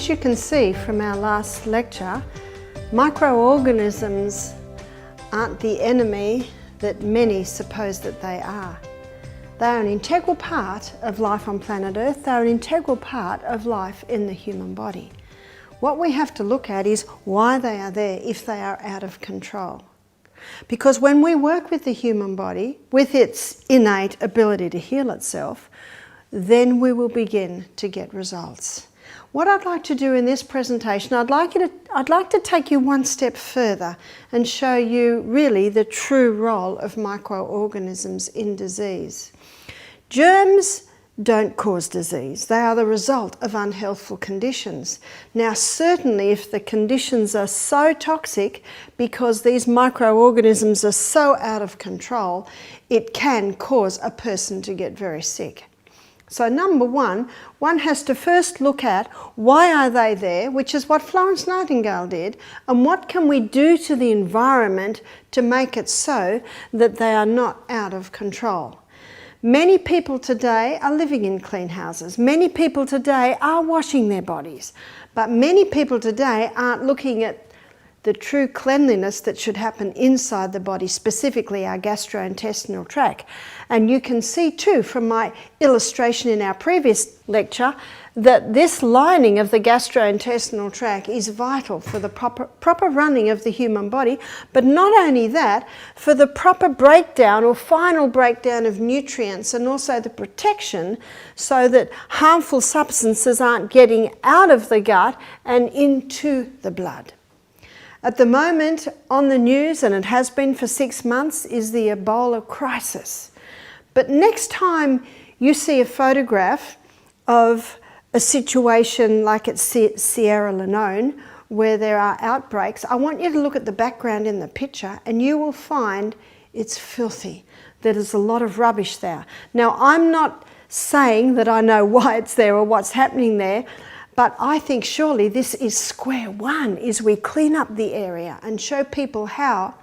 as you can see from our last lecture, microorganisms aren't the enemy that many suppose that they are. They are an integral part of life on planet Earth. They are an integral part of life in the human body. What we have to look at is why they are there if they are out of control. Because when we work with the human body, with its innate ability to heal itself, then we will begin to get results. What I'd like to do in this presentation, I'd like to take you one step further and show you really the true role of microorganisms in disease. Germs don't cause disease. They are the result of unhealthful conditions. Now, certainly if the conditions are so toxic because these microorganisms are so out of control, it can cause a person to get very sick. So number one has to first look at why are they there, which is what Florence Nightingale did, and what can we do to the environment to make it so that they are not out of control. Many people today are living in clean houses. Many people today are washing their bodies, but many people today aren't looking at the true cleanliness that should happen inside the body, specifically our gastrointestinal tract. And you can see too from my illustration in our previous lecture that this lining of the gastrointestinal tract is vital for the proper running of the human body, but not only that, for the proper breakdown or final breakdown of nutrients and also the protection so that harmful substances aren't getting out of the gut and into the blood. At the moment on the news, and it has been for 6 months, is the Ebola crisis. But next time you see a photograph of a situation like at Sierra Leone where there are outbreaks, I want you to look at the background in the picture and you will find it's filthy. There's a lot of rubbish there. Now, I'm not saying that I know why it's there or what's happening there, but I think surely this is square one, is we clean up the area and show people how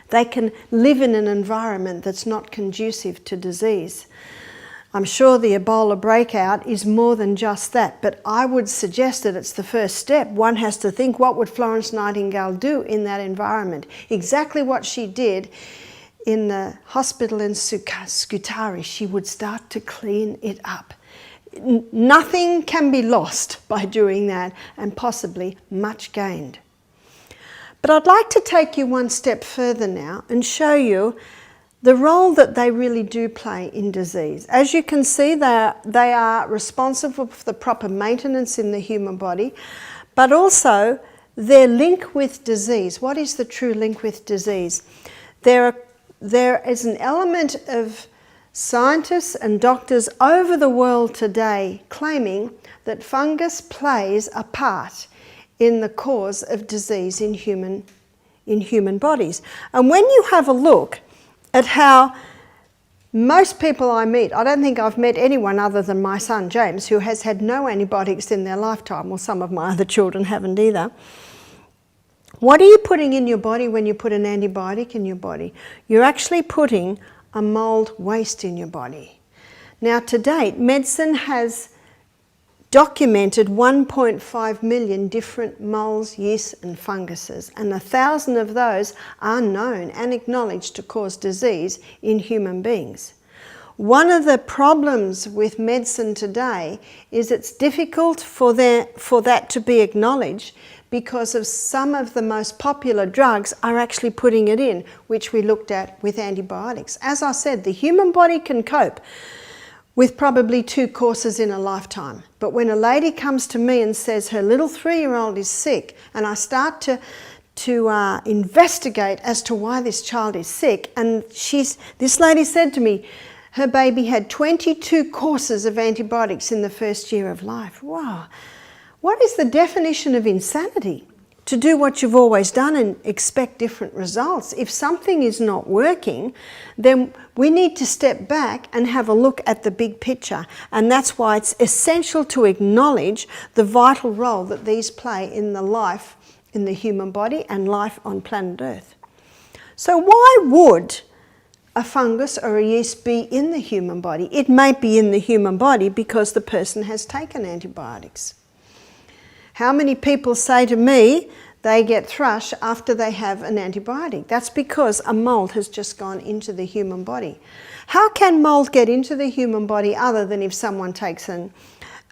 they can live in an environment that's not conducive to disease. I'm sure the Ebola breakout is more than just that, but I would suggest that it's the first step. One has to think, what would Florence Nightingale do in that environment? Exactly what she did in the hospital in Scutari. She would start to clean it up. Nothing can be lost by doing that, and possibly much gained. But I'd like to take you one step further now and show you the role that they really do play in disease. As you can see, they are responsible for the proper maintenance in the human body, but also their link with disease. What is the true link with disease? There is an element of scientists and doctors over the world today claiming that fungus plays a part in the cause of disease in human bodies. And when you have a look at how most people I meet, I don't think I've met anyone other than my son James who has had no antibiotics in their lifetime, or some of my other children haven't either. What are you putting in your body when you put an antibiotic in your body? You're actually putting a mold waste in your body. Now, to date, medicine has documented 1.5 million different molds, yeasts and funguses, and 1,000 of those are known and acknowledged to cause disease in human beings. One of the problems with medicine today is it's difficult for that to be acknowledged because of some of the most popular drugs are actually putting it in, which we looked at with antibiotics. As I said, the human body can cope with probably 2 courses in a lifetime. But when a lady comes to me and says her little 3-year-old is sick, and I start to investigate as to why this child is sick, and this lady said to me, her baby had 22 courses of antibiotics in the first year of life. Wow. What is the definition of insanity? To do what you've always done and expect different results. If something is not working, then we need to step back and have a look at the big picture. And that's why it's essential to acknowledge the vital role that these play in the life in the human body and life on planet Earth. So why would a fungus or a yeast be in the human body? It may be in the human body because the person has taken antibiotics. How many people say to me they get thrush after they have an antibiotic? That's because a mold has just gone into the human body. How can mold get into the human body other than if someone takes an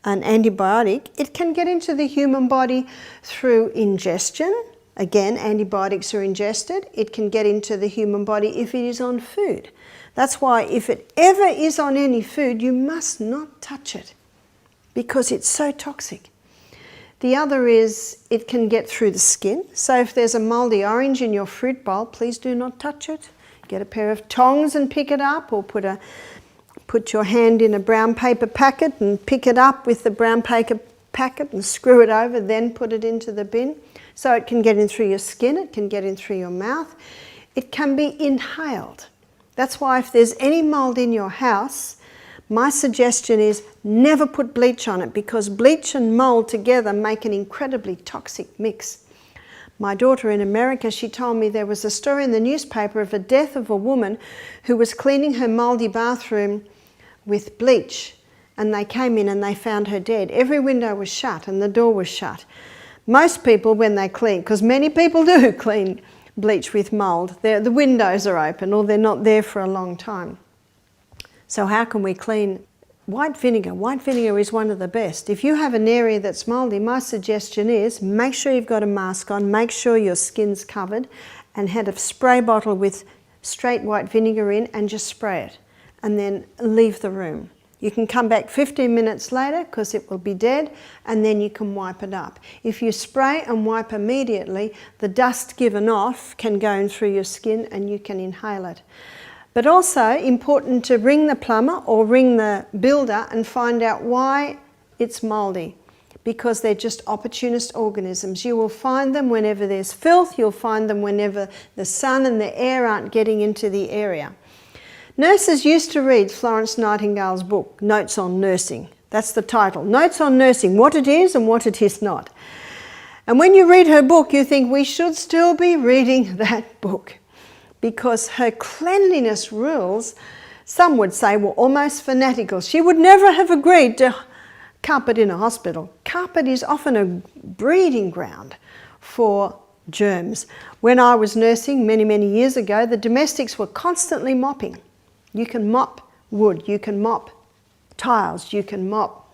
antibiotic? It can get into the human body through ingestion. Again, antibiotics are ingested. It can get into the human body if it is on food. That's why if it ever is on any food, you must not touch it because it's so toxic. The other is it can get through the skin. So if there's a mouldy orange in your fruit bowl, please do not touch it. Get a pair of tongs and pick it up, or put your hand in a brown paper packet and pick it up with the brown paper packet and screw it over, then put it into the bin. So it can get in through your skin, it can get in through your mouth. It can be inhaled. That's why if there's any mould in your house, my suggestion is never put bleach on it, because bleach and mould together make an incredibly toxic mix. My daughter in America, she told me there was a story in the newspaper of a death of a woman who was cleaning her mouldy bathroom with bleach, and they came in and they found her dead. Every window was shut and the door was shut. Most people, when they clean, because many people do clean bleach with mould, the windows are open or they're not there for a long time. So how can we clean? White vinegar. White vinegar is one of the best. If you have an area that's mouldy, my suggestion is make sure you've got a mask on, make sure your skin's covered, and have a spray bottle with straight white vinegar in and just spray it, and then leave the room. You can come back 15 minutes later because it will be dead, and then you can wipe it up. If you spray and wipe immediately, the dust given off can go in through your skin and you can inhale it. But also important to ring the plumber or ring the builder and find out why it's mouldy, because they're just opportunist organisms. You will find them whenever there's filth, you'll find them whenever the sun and the air aren't getting into the area. Nurses used to read Florence Nightingale's book, Notes on Nursing. That's the title, Notes on Nursing, what it is and what it is not. And when you read her book, you think we should still be reading that book, because her cleanliness rules, some would say, were almost fanatical. She would never have agreed to carpet in a hospital. Carpet is often a breeding ground for germs. When I was nursing many, many years ago, the domestics were constantly mopping. You can mop wood, you can mop tiles, you can mop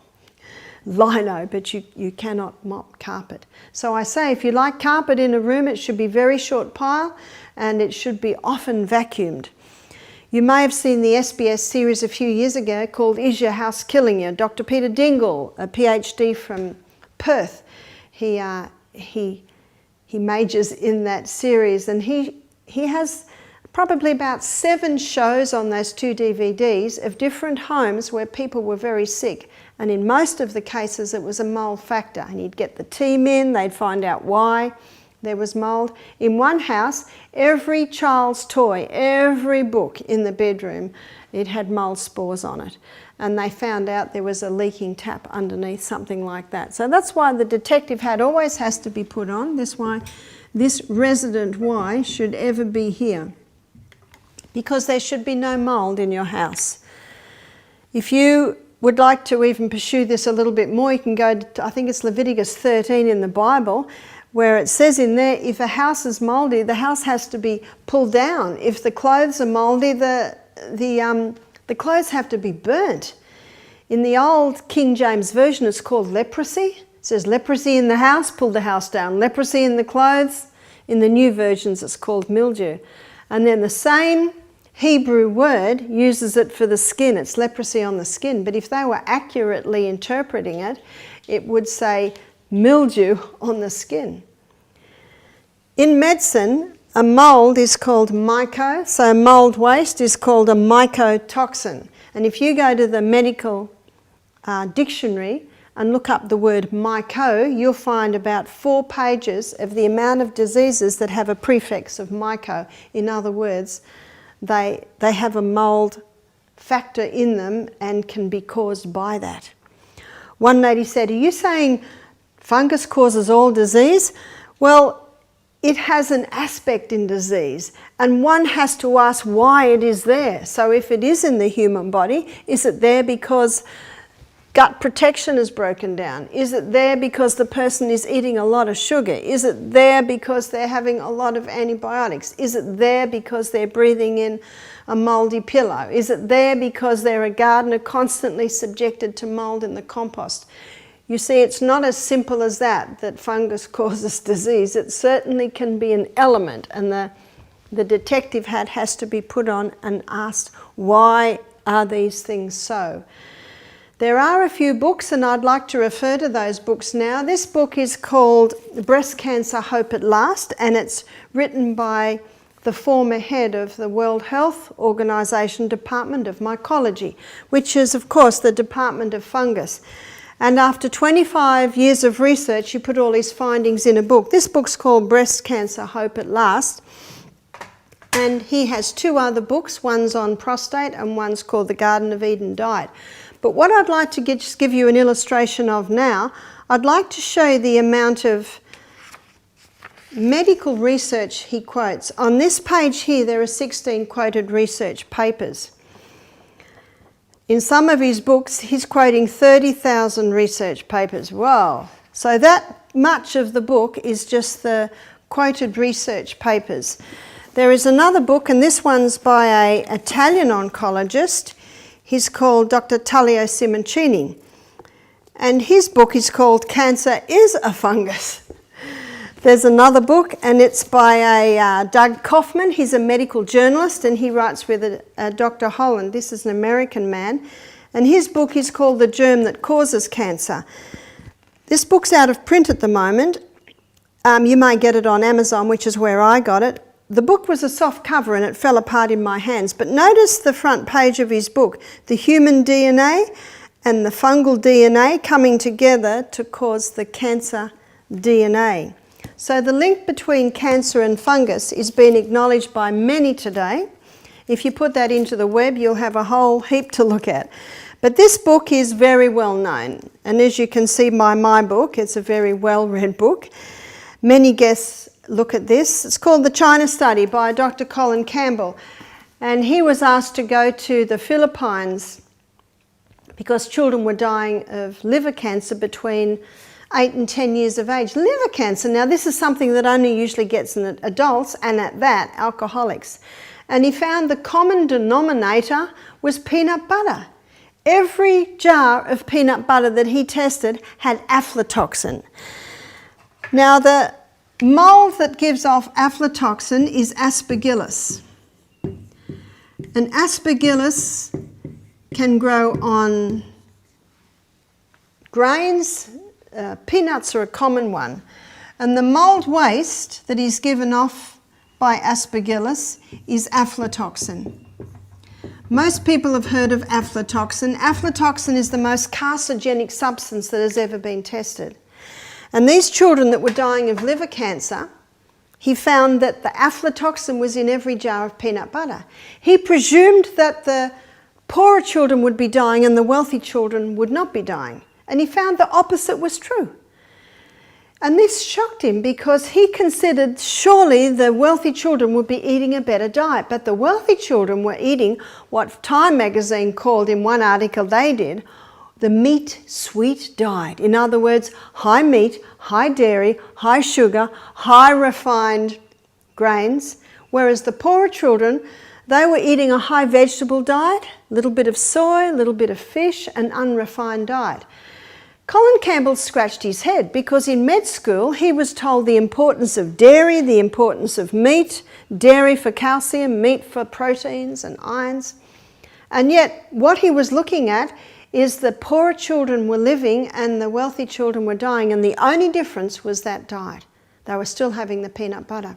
lino, but you cannot mop carpet. So I say if you like carpet in a room, it should be very short pile and it should be often vacuumed. You may have seen the SBS series a few years ago called Is Your House Killing You? Dr. Peter Dingle, a PhD from Perth, he majors in that series, and he has probably about 7 shows on those 2 DVDs of different homes where people were very sick, and in most of the cases it was a mould factor, and he'd get the team in, they'd find out why there was mould. In one house, every child's toy, every book in the bedroom, it had mould spores on it, and they found out there was a leaking tap underneath, something like that. So that's why the detective hat always has to be put on. That's why this resident Y should ever be here, because there should be no mould in your house. If you would like to even pursue this a little bit more, you can go to, I think it's Leviticus 13 in the Bible, where it says in there, if a house is mouldy, the house has to be pulled down. If the clothes are mouldy, the clothes have to be burnt. In the old King James Version, it's called leprosy. It says leprosy in the house, pull the house down. Leprosy in the clothes. In the new versions, it's called mildew. And then the same Hebrew word uses it for the skin. It's leprosy on the skin. But if they were accurately interpreting it, it would say mildew on the skin. In medicine, a mould is called myco, so mould waste is called a mycotoxin. And if you go to the medical dictionary and look up the word myco, you'll find about 4 pages of the amount of diseases that have a prefix of myco. In other words, they have a mould factor in them and can be caused by that. One lady said, "Are you saying fungus causes all disease?" Well, it has an aspect in disease, and one has to ask why it is there. So if it is in the human body, is it there because gut protection is broken down? Is it there because the person is eating a lot of sugar? Is it there because they're having a lot of antibiotics? Is it there because they're breathing in a mouldy pillow? Is it there because they're a gardener constantly subjected to mould in the compost? You see, it's not as simple as that fungus causes disease. It certainly can be an element, and the detective hat has to be put on and asked, why are these things so? There are a few books, and I'd like to refer to those books now. This book is called Breast Cancer, Hope at Last, and it's written by the former head of the World Health Organization Department of Mycology, which is, of course, the Department of Fungus. And after 25 years of research, he put all his findings in a book. This book's called Breast Cancer, Hope at Last. And he has two other books. One's on prostate and one's called The Garden of Eden Diet. But what I'd like to just give you an illustration of now, I'd like to show you the amount of medical research he quotes. On this page here, there are 16 quoted research papers. In some of his books, he's quoting 30,000 research papers. Wow! So that much of the book is just the quoted research papers. There is another book, and this one's by an Italian oncologist. He's called Dr. Tullio Simoncini. And his book is called Cancer is a Fungus. There's another book, and it's by Doug Kaufman. He's a medical journalist, and he writes with Dr. Holland. This is an American man. And his book is called The Germ That Causes Cancer. This book's out of print at the moment. You may get it on Amazon, which is where I got it. The book was a soft cover and it fell apart in my hands, but notice the front page of his book, the human DNA and the fungal DNA coming together to cause the cancer DNA. So the link between cancer and fungus is being acknowledged by many today. If you put that into the web, you'll have a whole heap to look at. But this book is very well known, and as you can see by my book, it's a very well-read book. Many guests look at this. It's called The China Study by Dr. Colin Campbell, and he was asked to go to the Philippines because children were dying of liver cancer between 8 and 10 years of age. Liver cancer, now this is something that only usually gets in adults, and at that, alcoholics. And he found the common denominator was peanut butter. Every jar of peanut butter that he tested had aflatoxin. Now the mold that gives off aflatoxin is aspergillus. And aspergillus can grow on grains. Peanuts are a common one. And the mold waste that is given off by aspergillus is aflatoxin. Most people have heard of aflatoxin. Aflatoxin is the most carcinogenic substance that has ever been tested. And these children that were dying of liver cancer, he found that the aflatoxin was in every jar of peanut butter. He presumed that the poorer children would be dying and the wealthy children would not be dying. And he found the opposite was true. And this shocked him because he considered surely the wealthy children would be eating a better diet. But the wealthy children were eating what Time magazine called in one article they did, the meat sweet diet. In other words, high meat, high dairy, high sugar, high refined grains. Whereas the poorer children, they were eating a high vegetable diet, a little bit of soy, a little bit of fish, an unrefined diet. Colin Campbell scratched his head because in med school he was told the importance of dairy, the importance of meat, dairy for calcium, meat for proteins and ions. And yet what he was looking at is the poorer children were living and the wealthy children were dying, and the only difference was that diet. They were still having the peanut butter.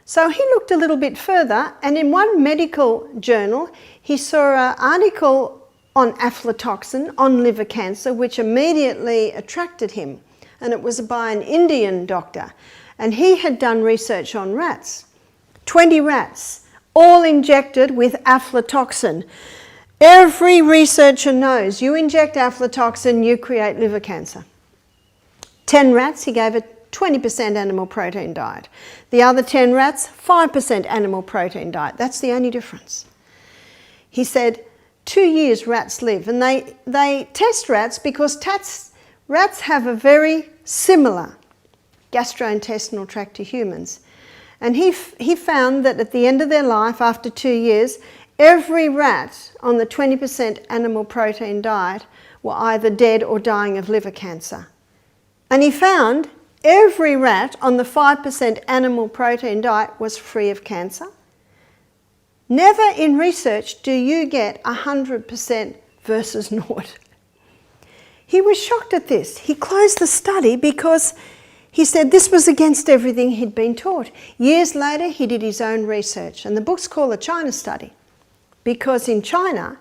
So he looked a little bit further, and in one medical journal he saw an article on aflatoxin, on liver cancer, which immediately attracted him. And it was by an Indian doctor. And he had done research on rats. 20 rats, all injected with aflatoxin. Every researcher knows you inject aflatoxin, you create liver cancer. 10 rats, he gave a 20% animal protein diet. The other 10 rats, 5% animal protein diet. That's the only difference. He said, 2 years rats live, and they test rats because rats have a very similar gastrointestinal tract to humans. And he found that at the end of their life, after 2 years, every rat on the 20% animal protein diet were either dead or dying of liver cancer. And he found every rat on the 5% animal protein diet was free of cancer. Never in research do you get 100% versus naught. He was shocked at this. He closed the study because he said this was against everything he'd been taught. Years later, he did his own research, and the book's called The China Study, because in China,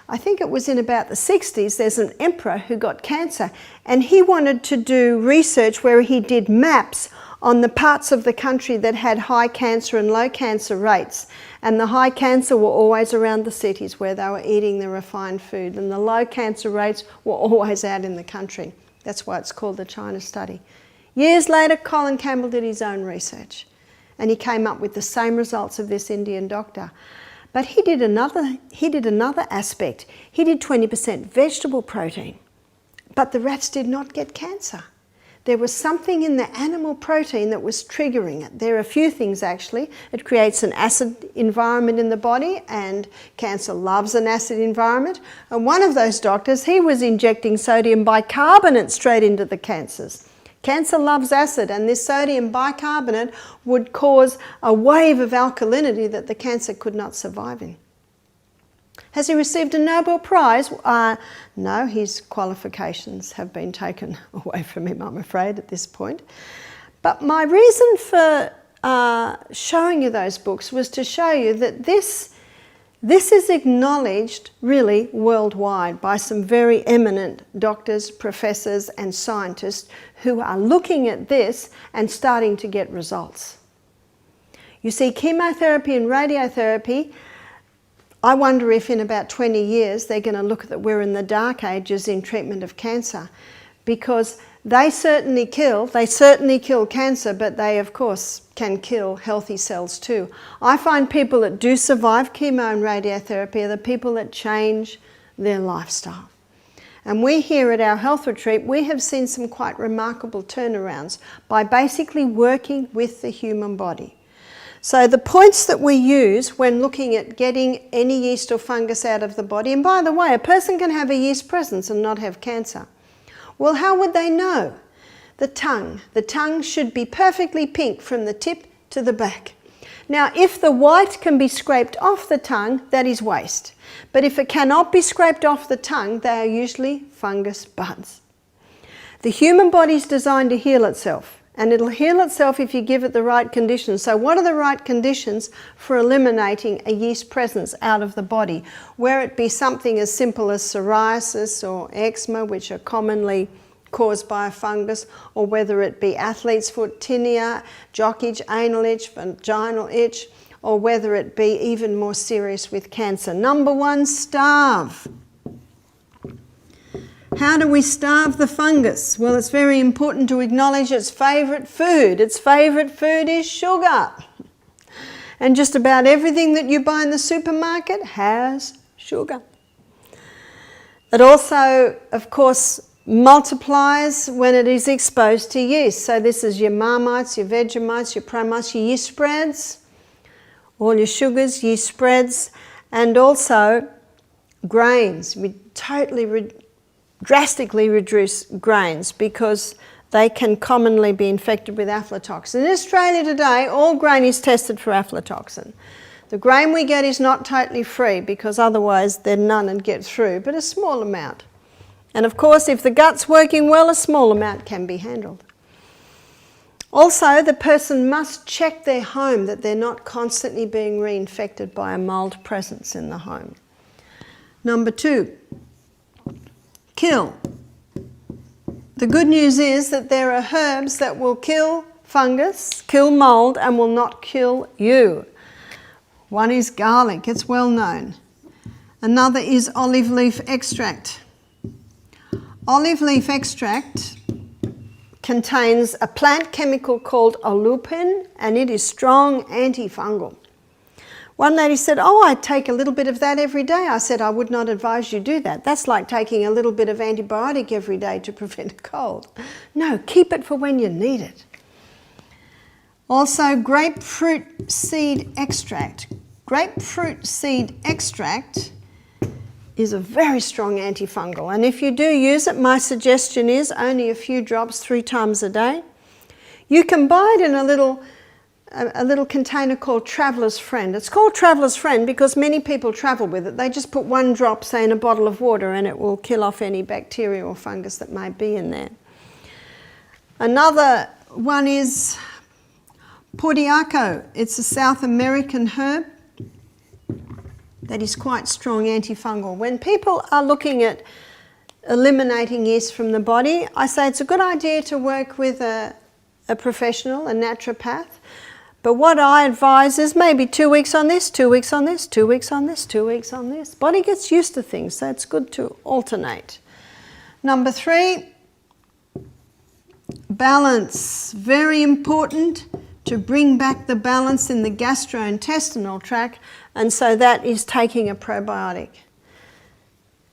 I think it was in about the 60s, there's an emperor who got cancer, and he wanted to do research where he did maps on the parts of the country that had high cancer and low cancer rates. And the high cancer were always around the cities where they were eating the refined food, and the low cancer rates were always out in the country. That's why it's called the China Study. Years later, Colin Campbell did his own research, and he came up with the same results of this Indian doctor. But he did another aspect. He did 20% vegetable protein, but the rats did not get cancer. There was something in the animal protein that was triggering it. There are a few things actually. It creates an acid environment in the body, and cancer loves an acid environment. And one of those doctors, he was injecting sodium bicarbonate straight into the cancers. Cancer loves acid, and this sodium bicarbonate would cause a wave of alkalinity that the cancer could not survive in. Has he received a Nobel Prize? No, his qualifications have been taken away from him, I'm afraid, at this point. But my reason for showing you those books was to show you that this is acknowledged really worldwide by some very eminent doctors, professors and scientists who are looking at this and starting to get results. You see, chemotherapy and radiotherapy, I wonder if in about 20 years they're going to look at that we're in the dark ages in treatment of cancer, because they certainly kill cancer, but they of course can kill healthy cells too. I find people that do survive chemo and radiotherapy are the people that change their lifestyle. And we here at our health retreat, we have seen some quite remarkable turnarounds by basically working with the human body. So the points that we use when looking at getting any yeast or fungus out of the body, and by the way, a person can have a yeast presence and not have cancer. Well, how would they know? The tongue. The tongue should be perfectly pink from the tip to the back. Now, if the white can be scraped off the tongue, that is waste. But if it cannot be scraped off the tongue, they are usually fungus buds. The human body is designed to heal itself, and it'll heal itself if you give it the right conditions. So what are the right conditions for eliminating a yeast presence out of the body? Where it be something as simple as psoriasis or eczema, which are commonly caused by a fungus, or whether it be athlete's foot, tinea, jock itch, anal itch, vaginal itch, or whether it be even more serious with cancer. Number one, starve. How do we starve the fungus? Well, it's very important to acknowledge its favourite food. Its favourite food is sugar. And just about everything that you buy in the supermarket has sugar. It also, of course, multiplies when it is exposed to yeast. So this is your Marmites, your Vegemites, your Promites, your yeast spreads, all your sugars, yeast spreads, and also grains. We drastically reduce grains because they can commonly be infected with aflatoxin. In Australia today, all grain is tested for aflatoxin. The grain we get is not totally free because otherwise then none would get through, but a small amount. And of course, if the gut's working well, a small amount can be handled. Also, the person must check their home that they're not constantly being reinfected by a mould presence in the home. Number two, kill. The good news is that there are herbs that will kill fungus, kill mould, and will not kill you. One is garlic, it's well known. Another is olive leaf extract. Olive leaf extract contains a plant chemical called oleucin, and it is strong antifungal. One lady said, oh, I take a little bit of that every day. I said, I would not advise you do that. That's like taking a little bit of antibiotic every day to prevent a cold. No, keep it for when you need it. Also, grapefruit seed extract. Grapefruit seed extract is a very strong antifungal, and if you do use it, my suggestion is only a few drops 3 times a day. You can buy it in a little container called Traveller's Friend. It's called Traveller's Friend because many people travel with it. They just put 1 drop, say, in a bottle of water, and it will kill off any bacteria or fungus that may be in there. Another one is Portiaco. It's a South American herb that is quite strong antifungal. When people are looking at eliminating yeast from the body, I say it's a good idea to work with a professional, a naturopath. But what I advise is maybe 2 weeks on this, 2 weeks on this, 2 weeks on this, 2 weeks on this. Body gets used to things, so it's good to alternate. Number 3, balance. Very important to bring back the balance in the gastrointestinal tract, and so that is taking a probiotic.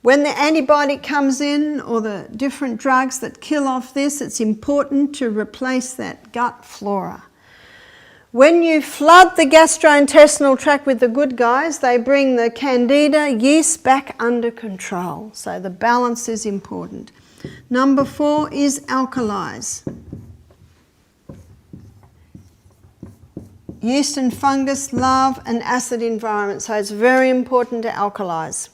When the antibiotic comes in, or the different drugs that kill off this, it's important to replace that gut flora. When you flood the gastrointestinal tract with the good guys, they bring the candida yeast back under control. So the balance is important. Number 4 is alkalize. Yeast and fungus love an acid environment, so it's very important to alkalize.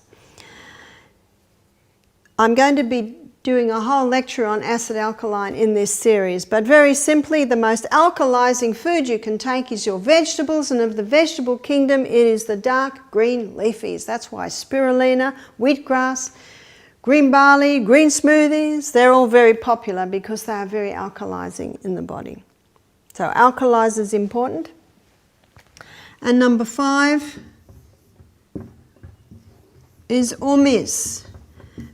I'm going to be doing a whole lecture on acid alkaline in this series, but very simply, the most alkalizing food you can take is your vegetables, and of the vegetable kingdom, it is the dark green leafies. That's why spirulina, wheatgrass, green barley, green smoothies, they're all very popular because they are very alkalizing in the body. So alkalize is important. And number 5 is Ormis.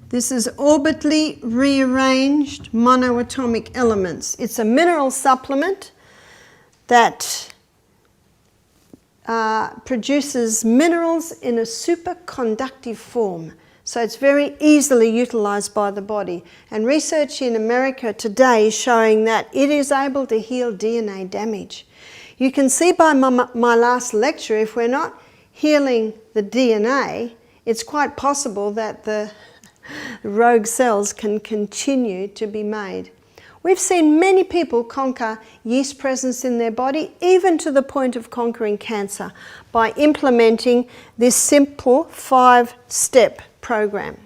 This is orbitally rearranged monoatomic elements. It's a mineral supplement that produces minerals in a superconductive form. So it's very easily utilized by the body. And research in America today is showing that it is able to heal DNA damage. You can see by my last lecture, if we're not healing the DNA, it's quite possible that the rogue cells can continue to be made. We've seen many people conquer yeast presence in their body, even to the point of conquering cancer, by implementing this simple 5-step program.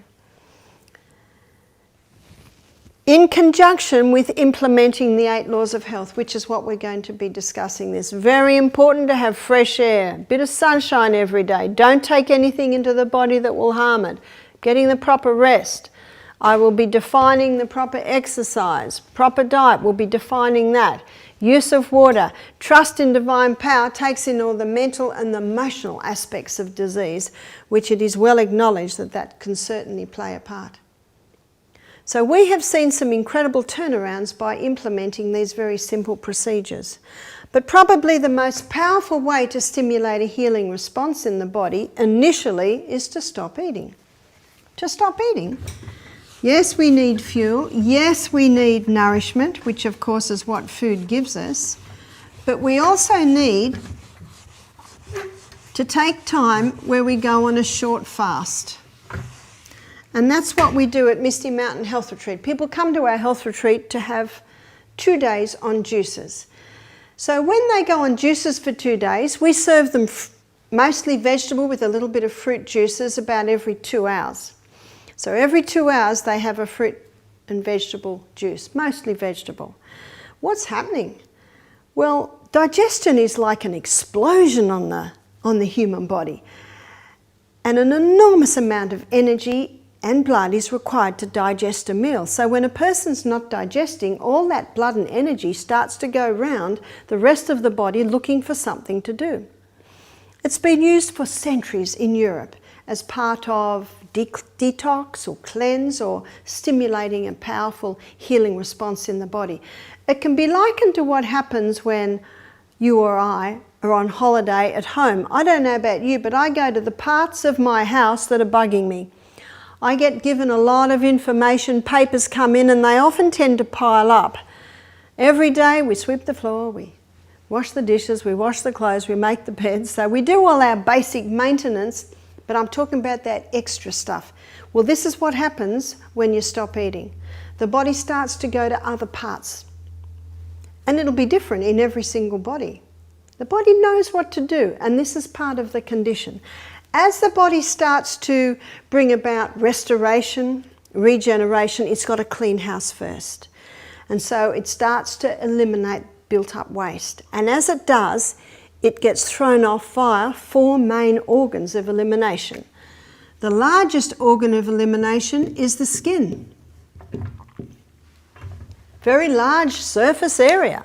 In conjunction with implementing the 8 laws of health, which is what we're going to be discussing this. Very important to have fresh air, a bit of sunshine every day. Don't take anything into the body that will harm it. Getting the proper rest. I will be defining the proper exercise. Proper diet, we'll be defining that. Use of water. Trust in divine power takes in all the mental and the emotional aspects of disease, which it is well acknowledged that that can certainly play a part. So we have seen some incredible turnarounds by implementing these very simple procedures. But probably the most powerful way to stimulate a healing response in the body initially is to stop eating. To stop eating. Yes, we need fuel. Yes, we need nourishment, which of course is what food gives us. But we also need to take time where we go on a short fast. And that's what we do at Misty Mountain Health Retreat. People come to our health retreat to have 2 days on juices. So when they go on juices for 2 days, we serve them mostly vegetable with a little bit of fruit juices about every 2 hours. So every 2 hours they have a fruit and vegetable juice, mostly vegetable. What's happening? Well, digestion is like an explosion on the human body. And an enormous amount of energy and blood is required to digest a meal. So when a person's not digesting, all that blood and energy starts to go round the rest of the body looking for something to do. It's been used for centuries in Europe as part of detox or cleanse or stimulating a powerful healing response in the body. It can be likened to what happens when you or I are on holiday at home. I don't know about you, but I go to the parts of my house that are bugging me. I get given a lot of information, papers come in, and they often tend to pile up. Every day we sweep the floor, we wash the dishes, we wash the clothes, we make the beds. So we do all our basic maintenance, but I'm talking about that extra stuff. Well, this is what happens when you stop eating. The body starts to go to other parts, and it'll be different in every single body. The body knows what to do, and this is part of the condition. As the body starts to bring about restoration, regeneration, it's got to clean house first. And so it starts to eliminate built-up waste. And as it does, it gets thrown off via 4 main organs of elimination. The largest organ of elimination is the skin. Very large surface area.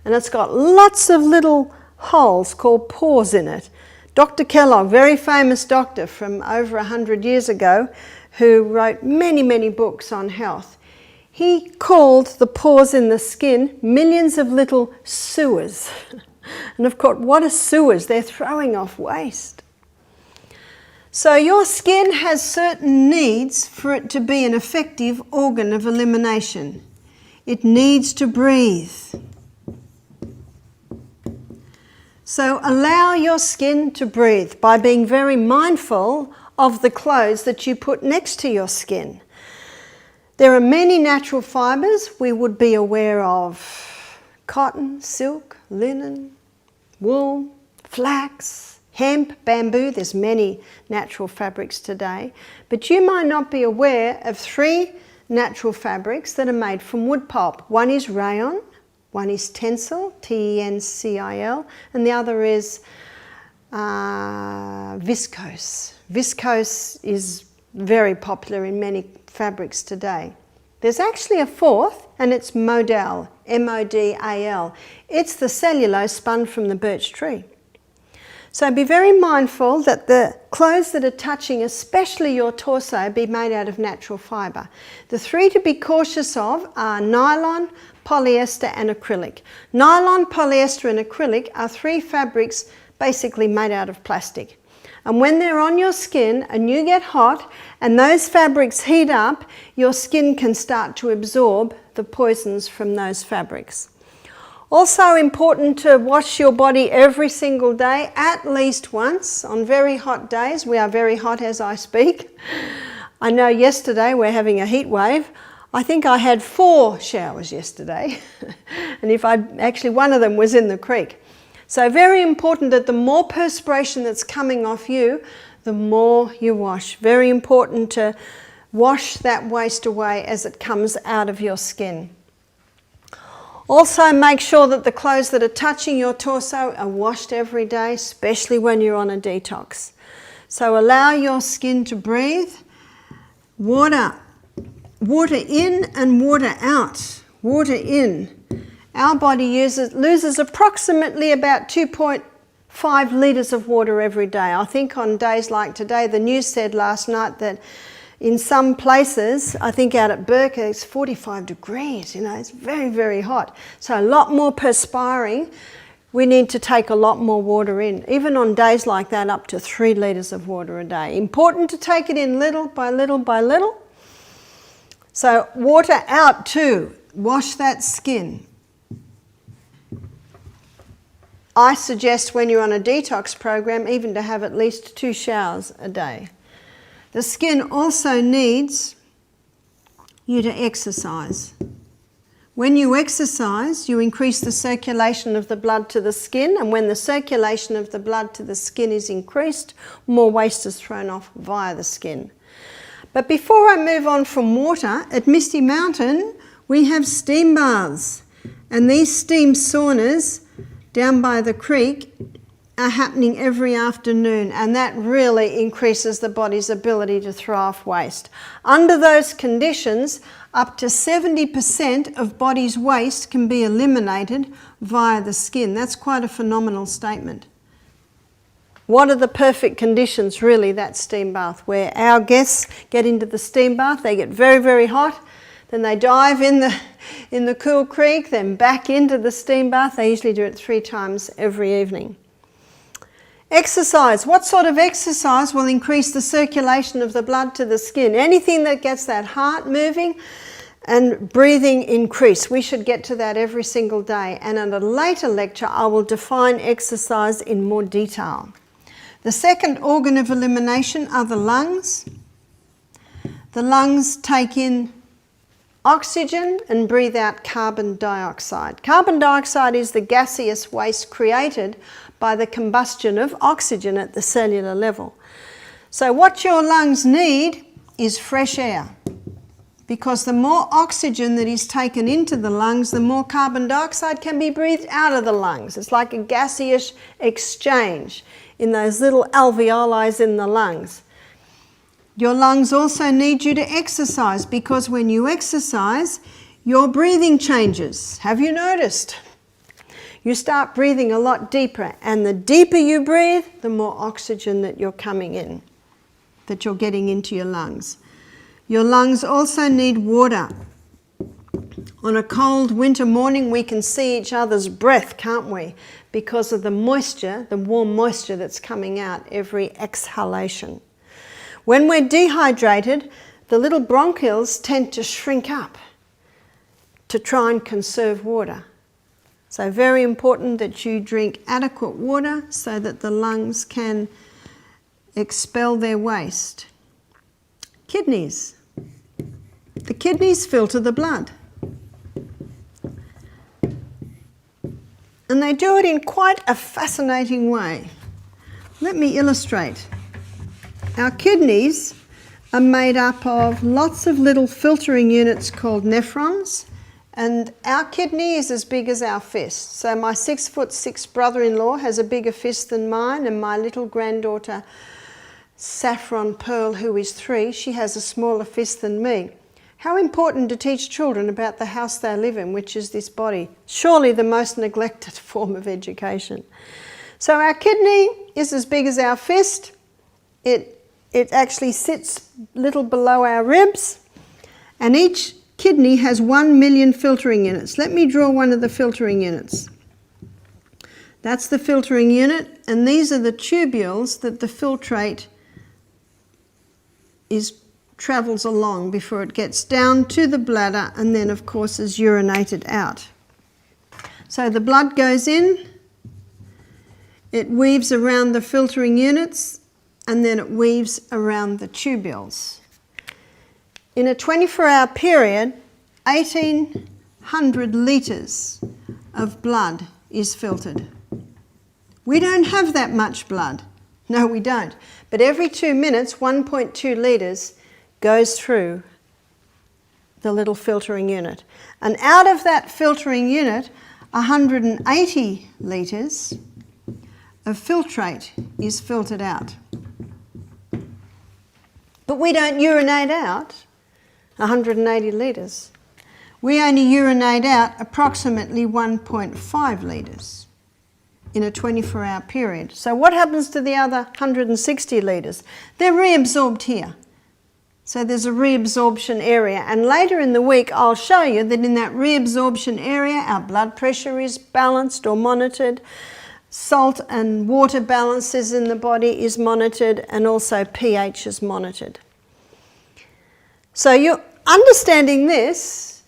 And it's got lots of little holes called pores in it. Dr. Kellogg, very famous doctor from over 100 years ago, who wrote many, many books on health, he called the pores in the skin millions of little sewers. And of course, what are sewers? They're throwing off waste. So your skin has certain needs for it to be an effective organ of elimination. It needs to breathe. So allow your skin to breathe by being very mindful of the clothes that you put next to your skin. There are many natural fibres we would be aware of: cotton, silk, linen, wool, flax, hemp, bamboo. There's many natural fabrics today, but you might not be aware of 3 natural fabrics that are made from wood pulp. One is rayon, one is tencel, T-E-N-C-I-L, and the other is viscose. Viscose is very popular in many fabrics today. There's actually a 4th, and it's modal, M-O-D-A-L. It's the cellulose spun from the birch tree. So be very mindful that the clothes that are touching, especially your torso, be made out of natural fibre. The 3 to be cautious of are nylon, polyester and acrylic. Nylon, polyester and acrylic are 3 fabrics basically made out of plastic. And when they're on your skin and you get hot and those fabrics heat up, your skin can start to absorb the poisons from those fabrics. Also important to wash your body every single day, at least once. On very hot days, we are very hot as I speak. I know yesterday we're having a heat wave. I think I had 4 showers yesterday, and actually one of them was in the creek. So very important that the more perspiration that's coming off you, the more you wash. Very important to wash that waste away as it comes out of your skin. Also make sure that the clothes that are touching your torso are washed every day, especially when you're on a detox. So allow your skin to breathe. Water in and water out. Water in. Our body loses approximately about 2.5 litres of water every day. I think on days like today, the news said last night that in some places, I think out at Burke, it's 45 degrees, it's very, very hot. So a lot more perspiring. We need to take a lot more water in. Even on days like that, up to 3 litres of water a day. Important to take it in little by little by little. So water out too. Wash that skin. I suggest when you're on a detox program even to have at least 2 showers a day. The skin also needs you to exercise. When you exercise, you increase the circulation of the blood to the skin, and when the circulation of the blood to the skin is increased, more waste is thrown off via the skin. But before I move on from water, at Misty Mountain we have steam baths, and these steam saunas down by the creek are happening every afternoon, and that really increases the body's ability to throw off waste. Under those conditions, up to 70% of body's waste can be eliminated via the skin. That's quite a phenomenal statement. What are the perfect conditions, really, that steam bath, where our guests get into the steam bath, they get very, very hot, then they dive in the cool creek, then back into the steam bath. They usually do it 3 times every evening. Exercise. What sort of exercise will increase the circulation of the blood to the skin? Anything that gets that heart moving and breathing increase. We should get to that every single day. And in a later lecture, I will define exercise in more detail. The second organ of elimination are the lungs. The lungs take in oxygen and breathe out carbon dioxide. Carbon dioxide is the gaseous waste created by the combustion of oxygen at the cellular level. So what your lungs need is fresh air, because the more oxygen that is taken into the lungs, the more carbon dioxide can be breathed out of the lungs. It's like a gaseous exchange in those little alveoli in the lungs. Your lungs also need you to exercise, because when you exercise, your breathing changes. Have you noticed? You start breathing a lot deeper, and the deeper you breathe, the more oxygen that you're coming in, that you're getting into your lungs. Your lungs also need water. On a cold winter morning, we can see each other's breath, can't we? Because of the moisture, the warm moisture that's coming out every exhalation. When we're dehydrated, the little bronchioles tend to shrink up to try and conserve water. So very important that you drink adequate water so that the lungs can expel their waste. Kidneys. The kidneys filter the blood. And they do it in quite a fascinating way. Let me illustrate. Our kidneys are made up of lots of little filtering units called nephrons, and our kidney is as big as our fist. So my 6'6" brother-in-law has a bigger fist than mine, and my little granddaughter Saffron Pearl, who is 3, she has a smaller fist than me. How important to teach children about the house they live in, which is this body. Surely the most neglected form of education. So our kidney is as big as our fist. It actually sits a little below our ribs, and each kidney has 1 million filtering units. Let me draw one of the filtering units. That's the filtering unit, and these are the tubules that the filtrate travels along before it gets down to the bladder and then of course is urinated out. So the blood goes in, it weaves around the filtering units, and then it weaves around the tubules. In a 24-hour period, 1,800 litres of blood is filtered. We don't have that much blood. No, we don't. But every 2 minutes, 1.2 litres goes through the little filtering unit. And out of that filtering unit, 180 litres of filtrate is filtered out. But we don't urinate out 180 litres. We only urinate out approximately 1.5 litres in a 24-hour period. So what happens to the other 160 litres? They're reabsorbed here. So there's a reabsorption area, and later in the week I'll show you that in that reabsorption area our blood pressure is balanced or monitored, salt and water balances in the body is monitored, and also pH is monitored. So you understanding this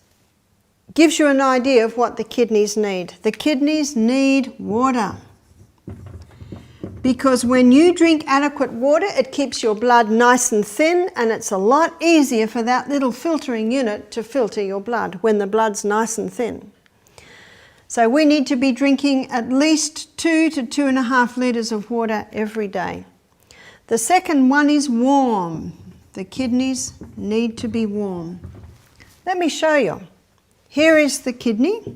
gives you an idea of what the kidneys need. The kidneys need water, because when you drink adequate water, it keeps your blood nice and thin, and it's a lot easier for that little filtering unit to filter your blood when the blood's nice and thin. So we need to be drinking at least 2 to 2.5 litres of water every day. The second one is warm. The kidneys need to be warm. Let me show you. Here is the kidney,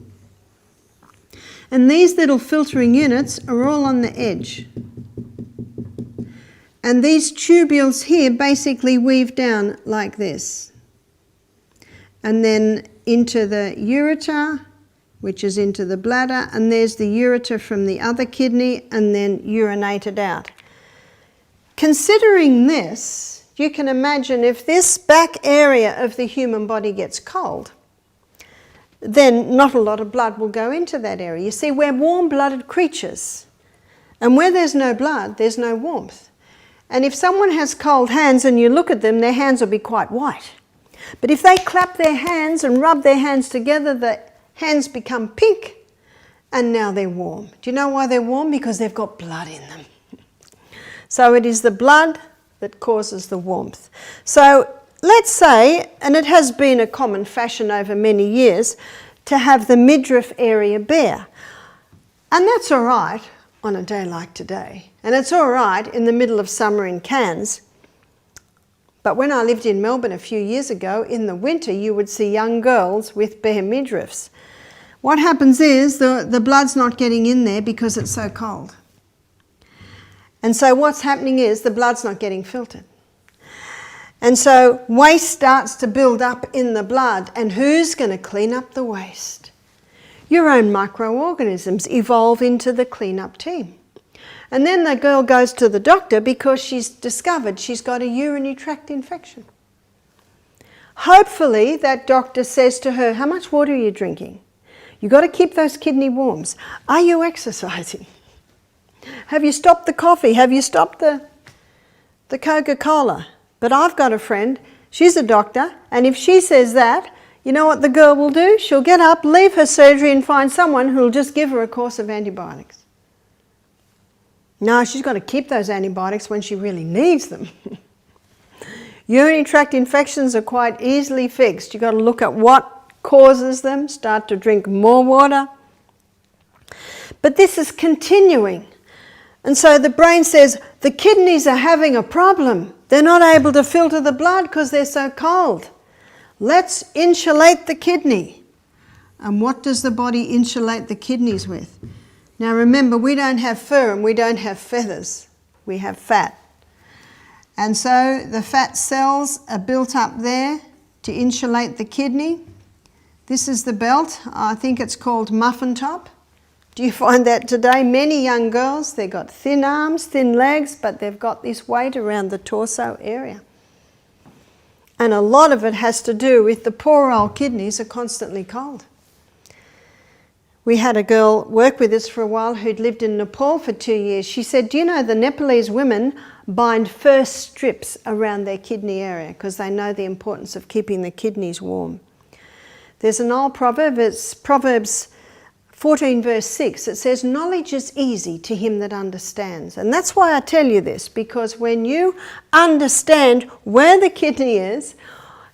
and these little filtering units are all on the edge. And these tubules here basically weave down like this, and then into the ureter, which is into the bladder, and there's the ureter from the other kidney, and then urinated out. Considering this, you can imagine if this back area of the human body gets cold, then not a lot of blood will go into that area. You see, we're warm-blooded creatures, And where there's no blood, there's no warmth. And if someone has cold hands and you look at them, their hands will be quite white. But if they clap their hands and rub their hands together, the hands become pink and now they're warm. Do you know why they're warm? Because they've got blood in them. So it is the blood that causes the warmth. So let's say, and it has been a common fashion over many years, to have the midriff area bare. And that's all right on a day like today. And it's all right in the middle of summer in Cairns. But when I lived in Melbourne a few years ago, in the winter you would see young girls with bare midriffs. What happens is the blood's not getting in there because it's so cold. And so what's happening is the blood's not getting filtered. And so waste starts to build up in the blood. And who's going to clean up the waste? Your own microorganisms evolve into the clean-up team. And then the girl goes to the doctor because she's discovered she's got a urinary tract infection. Hopefully that doctor says to her, how much water are you drinking? You've got to keep those kidney warm. Are you exercising? Have you stopped the coffee? Have you stopped the Coca-Cola? But I've got a friend, she's a doctor, and if she says that, you know what the girl will do? She'll get up, leave her surgery and find someone who'll just give her a course of antibiotics. No, she's got to keep those antibiotics when she really needs them. Urinary tract infections are quite easily fixed. You've got to look at what causes them, start to drink more water. But this is continuing. And so the brain says, the kidneys are having a problem. They're not able to filter the blood because they're so cold. Let's insulate the kidney. And what does the body insulate the kidneys with? Now remember, we don't have fur and we don't have feathers. We have fat. And so the fat cells are built up there to insulate the kidney. This is the belt. I think it's called muffin top. Do you find that today? Many young girls, they've got thin arms, thin legs, but they've got this weight around the torso area. And a lot of it has to do with the poor old kidneys are constantly cold. We had a girl work with us for a while who'd lived in Nepal for 2 years. She said, do you know the Nepalese women bind fur strips around their kidney area because they know the importance of keeping the kidneys warm. There's an old proverb, it's Proverbs 14 verse 6, it says, knowledge is easy to him that understands. And that's why I tell you this, because when you understand where the kidney is,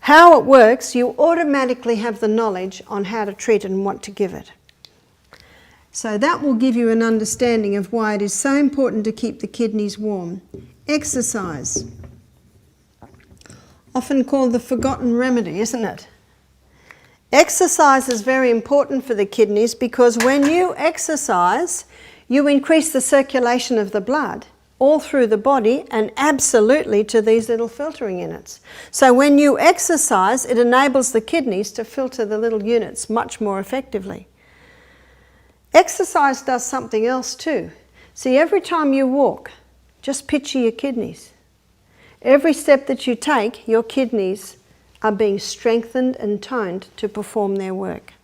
how it works, you automatically have the knowledge on how to treat it and what to give it. So that will give you an understanding of why it is so important to keep the kidneys warm. Exercise. Often called the forgotten remedy, isn't it? Exercise is very important for the kidneys because when you exercise, you increase the circulation of the blood all through the body and absolutely to these little filtering units. So when you exercise, it enables the kidneys to filter the little units much more effectively. Exercise does something else too. See, every time you walk, just picture your kidneys. Every step that you take, your kidneys are being strengthened and toned to perform their work.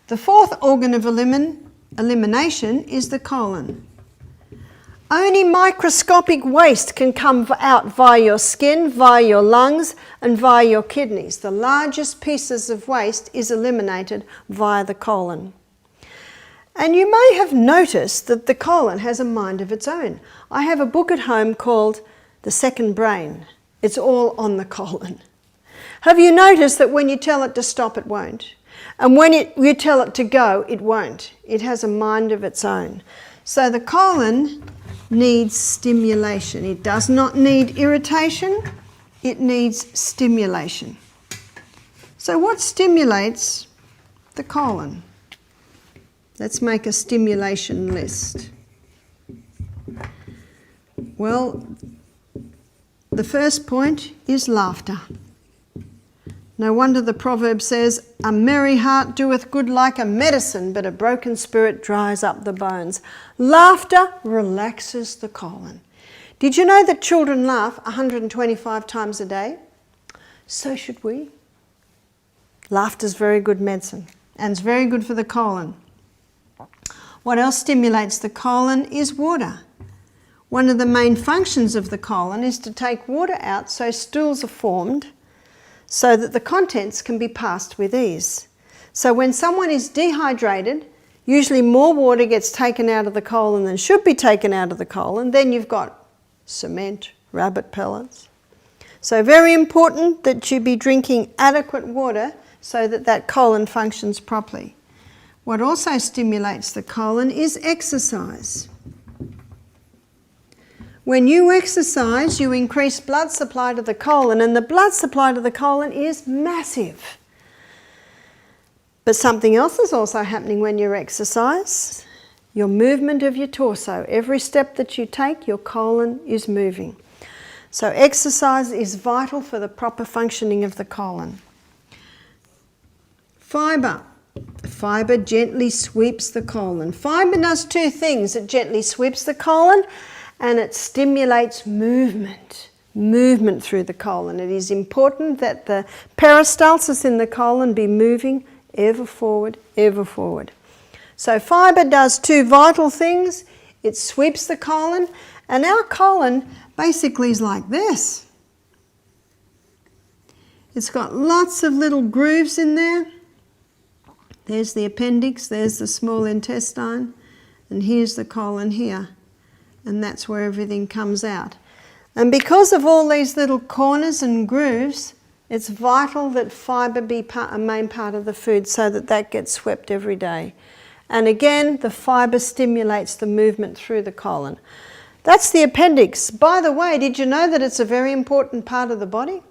The fourth organ of elimination is the colon. Only microscopic waste can come out via your skin, via your lungs, and via your kidneys. The largest pieces of waste is eliminated via the colon. And you may have noticed that the colon has a mind of its own. I have a book at home called The Second Brain. It's all on the colon. Have you noticed that when you tell it to stop, it won't? And when you tell it to go, it won't. It has a mind of its own. So the colon needs stimulation. It does not need irritation. It needs stimulation. So what stimulates the colon? Let's make a stimulation list. Well, the first point is laughter. No wonder the proverb says, a merry heart doeth good like a medicine, but a broken spirit dries up the bones. Laughter relaxes the colon. Did you know that children laugh 125 times a day? So should we. Laughter's very good medicine, and it's very good for the colon. What else stimulates the colon is water. One of the main functions of the colon is to take water out so stools are formed so that the contents can be passed with ease. So when someone is dehydrated, usually more water gets taken out of the colon than should be taken out of the colon. Then you've got cement, rabbit pellets. So very important that you be drinking adequate water so that that colon functions properly. What also stimulates the colon is exercise. When you exercise, you increase blood supply to the colon, and the blood supply to the colon is massive. But something else is also happening when you exercise. Your movement of your torso. Every step that you take, your colon is moving. So exercise is vital for the proper functioning of the colon. Fibre. Fibre gently sweeps the colon. Fibre does two things. It gently sweeps the colon and it stimulates movement through the colon. It is important that the peristalsis in the colon be moving ever forward, ever forward. So fibre does two vital things. It sweeps the colon, and our colon basically is like this. It's got lots of little grooves in there. There's the appendix, there's the small intestine, and here's the colon here. And that's where everything comes out. And because of all these little corners and grooves, it's vital that fibre be a main part of the food so that that gets swept every day. And again, the fibre stimulates the movement through the colon. That's the appendix. By the way, did you know that it's a very important part of the body?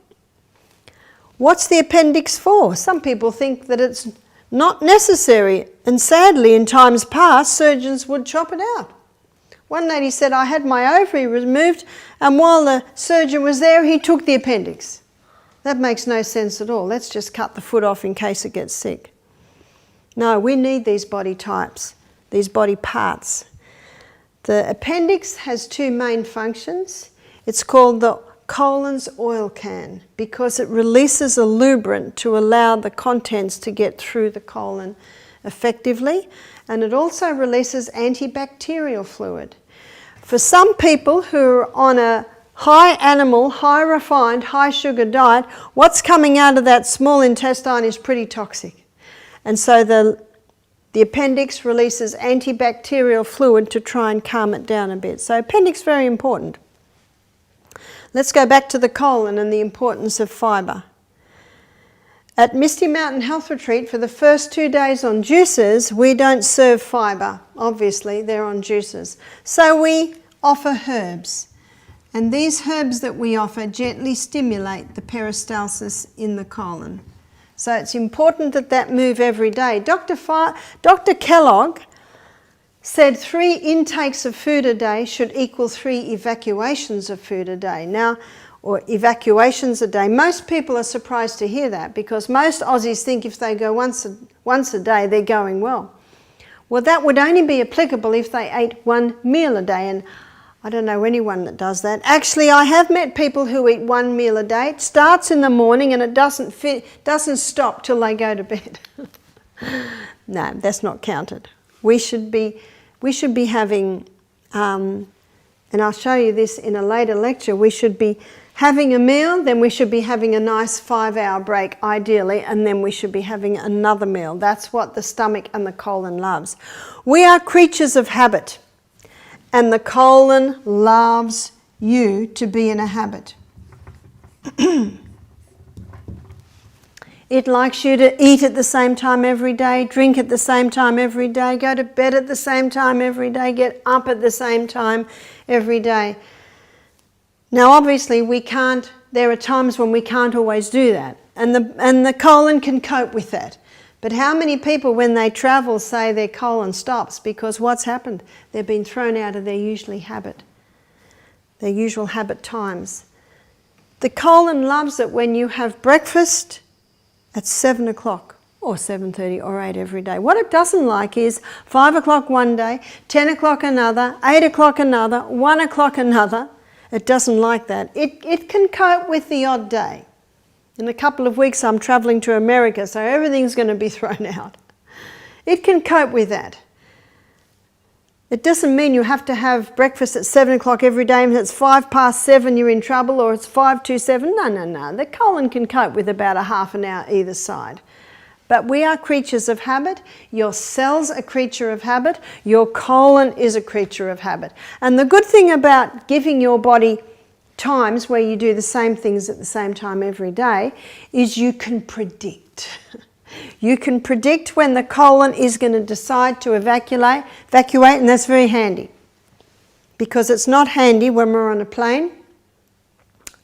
What's the appendix for? Some people think that it's not necessary, and sadly, in times past, surgeons would chop it out. One lady said, I had my ovary removed, and while the surgeon was there, he took the appendix. That makes no sense at all. Let's just cut the foot off in case it gets sick. No, we need these body types, these body parts. The appendix has two main functions. It's called the colon's oil can because it releases a lubricant to allow the contents to get through the colon effectively, and it also releases antibacterial fluid. For some people who are on a high animal, high refined, high sugar diet, what's coming out of that small intestine is pretty toxic. And so the appendix releases antibacterial fluid to try and calm it down a bit. So appendix is very important. Let's go back to the colon and the importance of fibre. At Misty Mountain Health Retreat, for the first 2 days on juices, we don't serve fibre. Obviously, they're on juices. So we offer herbs. And these herbs that we offer gently stimulate the peristalsis in the colon. So it's important that that move every day. Dr. Kellogg said 3 intakes of food a day should equal 3 evacuations of food a day. Now, or evacuations a day. Most people are surprised to hear that because most Aussies think if they go once a day, they're going well. Well, that would only be applicable if they ate 1 meal a day, and I don't know anyone that does that. Actually, I have met people who eat 1 meal a day. It starts in the morning and it doesn't stop till they go to bed. No, that's not counted. We should be having, and I'll show you this in a later lecture, we should be having a meal, then we should be having a nice 5-hour break, ideally, and then we should be having another meal. That's what the stomach and the colon loves. We are creatures of habit, and the colon loves you to be in a habit. It likes you to eat at the same time every day, drink at the same time every day, go to bed at the same time every day, get up at the same time every day. Now obviously there are times when we can't always do that, and the colon can cope with that. But how many people when they travel say their colon stops because what's happened? They've been thrown out of their usual habit times. The colon loves it when you have breakfast at 7 o'clock or 7:30 or 8 every day. What it doesn't like is 5 o'clock one day, 10 o'clock another, 8 o'clock another, 1 o'clock another. It doesn't like that. It can cope with the odd day. In a couple of weeks I'm travelling to America, so everything's going to be thrown out. It can cope with that. It doesn't mean you have to have breakfast at 7 o'clock every day, and if it's 5 past 7 you're in trouble, or it's 5 to 7. No. The colon can cope with about a half an hour either side. But we are creatures of habit. Your cell's a creature of habit. Your colon is a creature of habit. And the good thing about giving your body times where you do the same things at the same time every day is you can predict. You can predict when the colon is going to decide to evacuate, and that's very handy. Because it's not handy when we're on a plane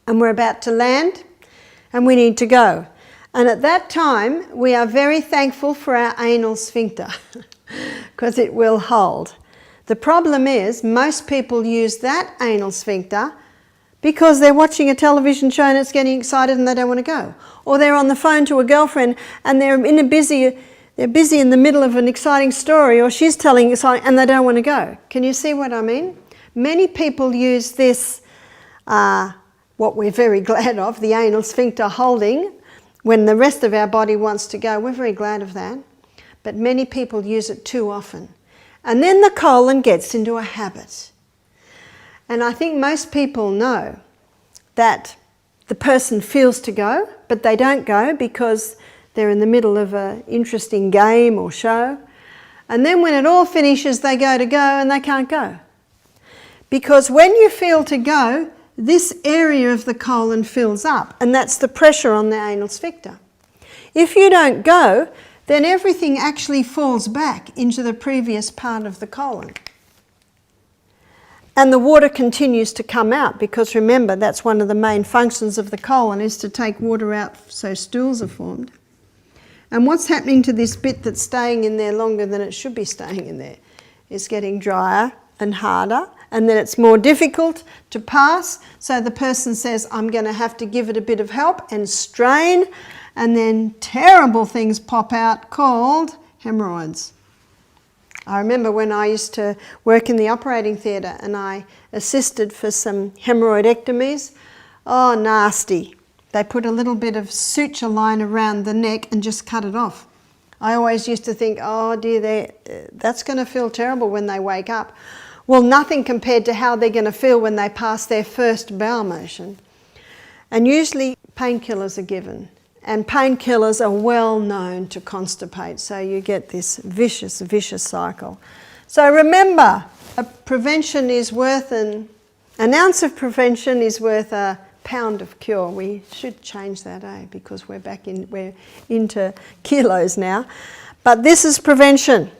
and we're about to land and we need to go. And at that time, we are very thankful for our anal sphincter because it will hold. The problem is most people use that anal sphincter because they're watching a television show and it's getting excited and they don't want to go. Or they're on the phone to a girlfriend and they're busy in the middle of an exciting story, or she's telling exciting and they don't want to go. Can you see what I mean? Many people use this, what we're very glad of, the anal sphincter holding, when the rest of our body wants to go. We're very glad of that. But many people use it too often. And then the colon gets into a habit. And I think most people know that the person feels to go, but they don't go because they're in the middle of an interesting game or show. And then when it all finishes, they go to go and they can't go. Because when you feel to go, this area of the colon fills up, and that's the pressure on the anal sphincter. If you don't go, then everything actually falls back into the previous part of the colon. And the water continues to come out, because remember, that's one of the main functions of the colon, is to take water out so stools are formed. And what's happening to this bit that's staying in there longer than it should be staying in there? It's getting drier and harder, and then it's more difficult to pass. So the person says, I'm going to have to give it a bit of help and strain, and then terrible things pop out called hemorrhoids. I remember when I used to work in the operating theatre and I assisted for some hemorrhoidectomies. Oh, nasty. They put a little bit of suture line around the neck and just cut it off. I always used to think, oh dear, that's going to feel terrible when they wake up. Well, nothing compared to how they're going to feel when they pass their first bowel motion. And usually painkillers are given. And painkillers are well known to constipate, so you get this vicious cycle. So remember, prevention is worth an ounce of prevention is worth a pound of cure. We should change that, because we're into kilos now. But this is prevention.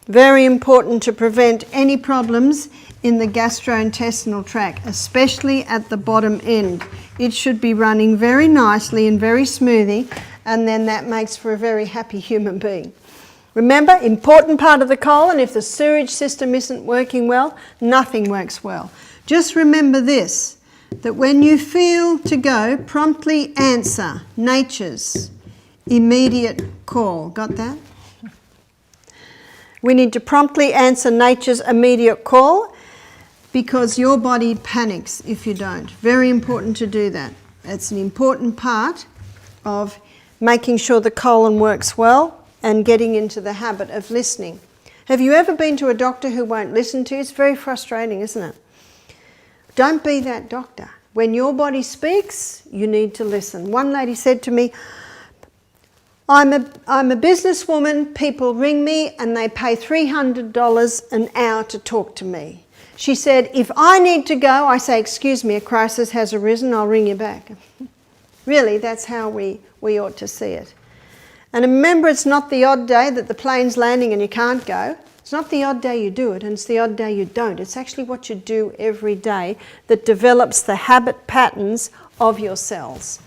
Very important to prevent any problems in the gastrointestinal tract, especially at the bottom end. It should be running very nicely and very smoothly, and then that makes for a very happy human being. Remember, important part of the colon, if the sewage system isn't working well, nothing works well. Just remember this, that when you feel to go, promptly answer nature's immediate call. Got that? We need to promptly answer nature's immediate call, because your body panics if you don't. Very important to do that. It's an important part of making sure the colon works well and getting into the habit of listening. Have you ever been to a doctor who won't listen to you? It's very frustrating, isn't it? Don't be that doctor. When your body speaks, you need to listen. One lady said to me, I'm a businesswoman, people ring me and they pay $300 an hour to talk to me. She said, if I need to go, I say, excuse me, a crisis has arisen, I'll ring you back. Really, that's how we ought to see it. And remember, it's not the odd day that the plane's landing and you can't go. It's not the odd day you do it, and it's the odd day you don't. It's actually what you do every day that develops the habit patterns of your cells.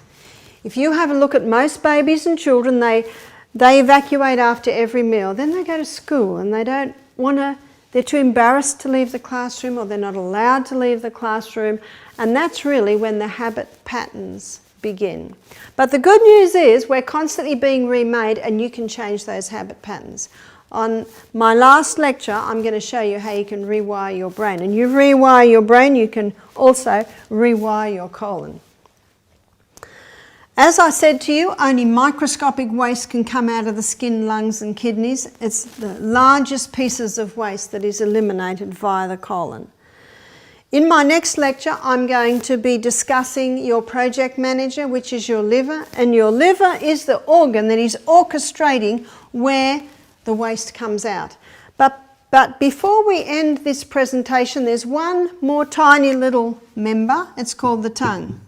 If you have a look at most babies and children, they evacuate after every meal. Then they go to school and they don't want to, they're too embarrassed to leave the classroom, or they're not allowed to leave the classroom. And that's really when the habit patterns begin. But the good news is we're constantly being remade, and you can change those habit patterns. On my last lecture, I'm going to show you how you can rewire your brain. And you rewire your brain, you can also rewire your colon. As I said to you, only microscopic waste can come out of the skin, lungs and kidneys. It's the largest pieces of waste that is eliminated via the colon. In my next lecture, I'm going to be discussing your project manager, which is your liver, and your liver is the organ that is orchestrating where the waste comes out. But before we end this presentation, there's one more tiny little member. It's called the tongue.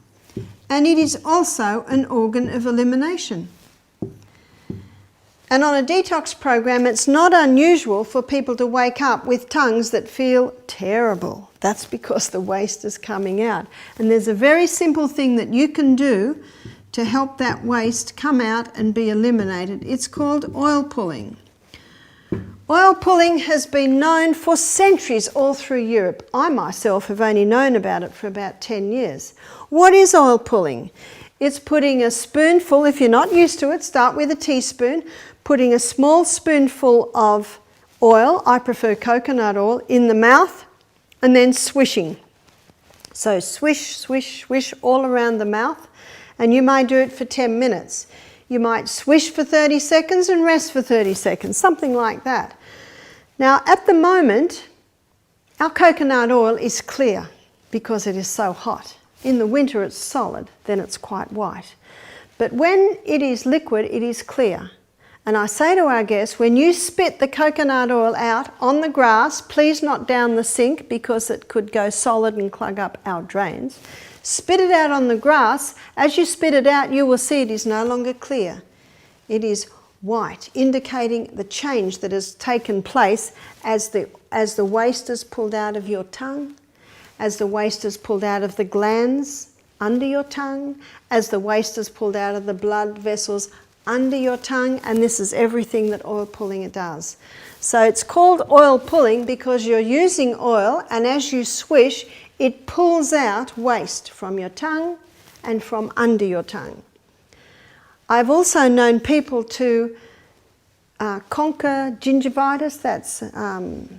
And it is also an organ of elimination. And on a detox program, it's not unusual for people to wake up with tongues that feel terrible. That's because the waste is coming out. And there's a very simple thing that you can do to help that waste come out and be eliminated. It's called oil pulling. Oil pulling has been known for centuries all through Europe. I myself have only known about it for about 10 years. What is oil pulling? It's putting a spoonful, if you're not used to it, start with a teaspoon, putting a small spoonful of oil, I prefer coconut oil, in the mouth and then swishing. So swish, swish, swish all around the mouth, and you may do it for 10 minutes. You might swish for 30 seconds and rest for 30 seconds, something like that. Now, at the moment, our coconut oil is clear because it is so hot. In the winter, it's solid, then it's quite white. But when it is liquid, it is clear. And I say to our guests, when you spit the coconut oil out on the grass, please not down the sink because it could go solid and clog up our drains. Spit it out on the grass. As you spit it out, you will see it is no longer clear. It is white, indicating the change that has taken place as the waste is pulled out of your tongue, as the waste is pulled out of the glands under your tongue, as the waste is pulled out of the blood vessels under your tongue, and this is everything that oil pulling does. So it's called oil pulling because you're using oil, and as you swish, it pulls out waste from your tongue and from under your tongue. I've also known people to conquer gingivitis, that's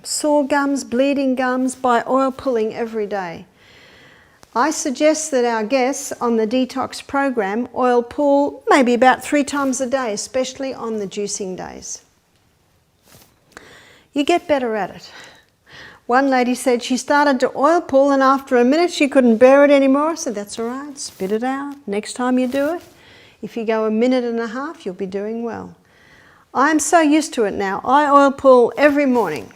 sore gums, bleeding gums, by oil pulling every day. I suggest that our guests on the detox program oil pull maybe about 3 times a day, especially on the juicing days. You get better at it. One lady said she started to oil pull and after a minute she couldn't bear it anymore. I said, that's all right, spit it out. Next time you do it, if you go 1.5 minutes, you'll be doing well. I'm so used to it now. I oil pull every morning.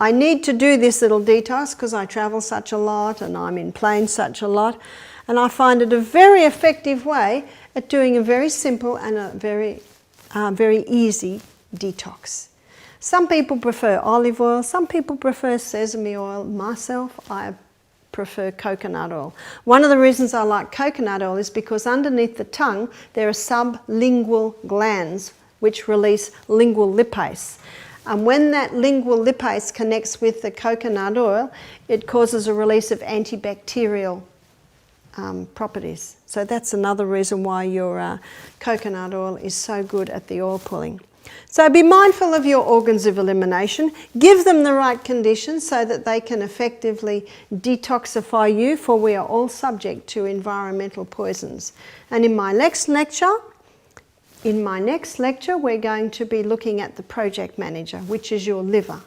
I need to do this little detox because I travel such a lot and I'm in planes such a lot, and I find it a very effective way at doing a very simple and a very easy detox. Some people prefer olive oil, some people prefer sesame oil. Myself, I prefer coconut oil. One of the reasons I like coconut oil is because underneath the tongue there are sublingual glands which release lingual lipase. And when that lingual lipase connects with the coconut oil, it causes a release of antibacterial properties. So that's another reason why your coconut oil is so good at the oil pulling. So be mindful of your organs of elimination. Give them the right conditions so that they can effectively detoxify you, for we are all subject to environmental poisons. And in my next lecture, we're going to be looking at the project manager, which is your liver.